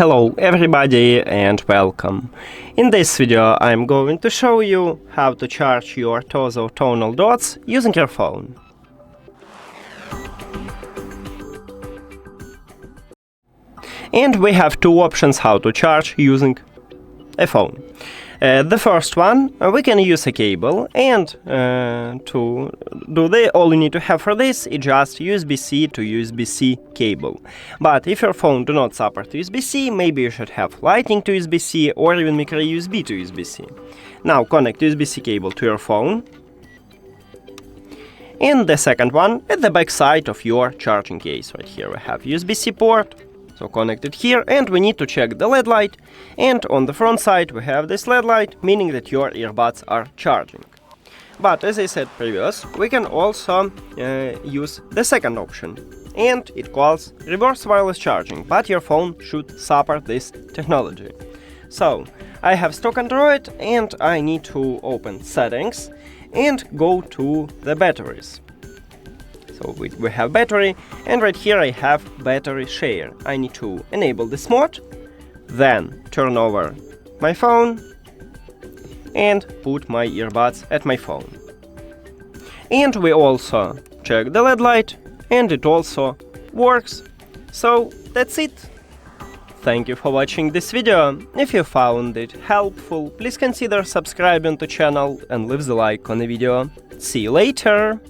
Hello everybody and welcome. In this video I'm going to show you how to charge your TOZO Tonal Dots using your phone. And we have two options how to charge using a phone. The first one, we can use a cable, and to do all you need to have for this is just USB-C to USB-C cable. But if your phone do not support USB-C, maybe you should have Lightning to USB-C or even micro USB to USB-C. Now connect USB-C cable to your phone. And the second one, at the back side of your charging case. Right here we have USB-C port. So connected here, and we need to check the LED light, and on the front side we have this LED light, meaning that your earbuds are charging. But as I said previous, we can also use the second option, and it calls reverse wireless charging, but your phone should support this technology. So I have stock Android and I need to open settings and go to the batteries. So we have battery, and right here I have battery share. I need to enable this mode, then turn over my phone and put my earbuds at my phone. And we also check the LED light, and it also works. So that's it. Thank you for watching this video. If you found it helpful, please consider subscribing to the channel and leave the like on the video. See you later!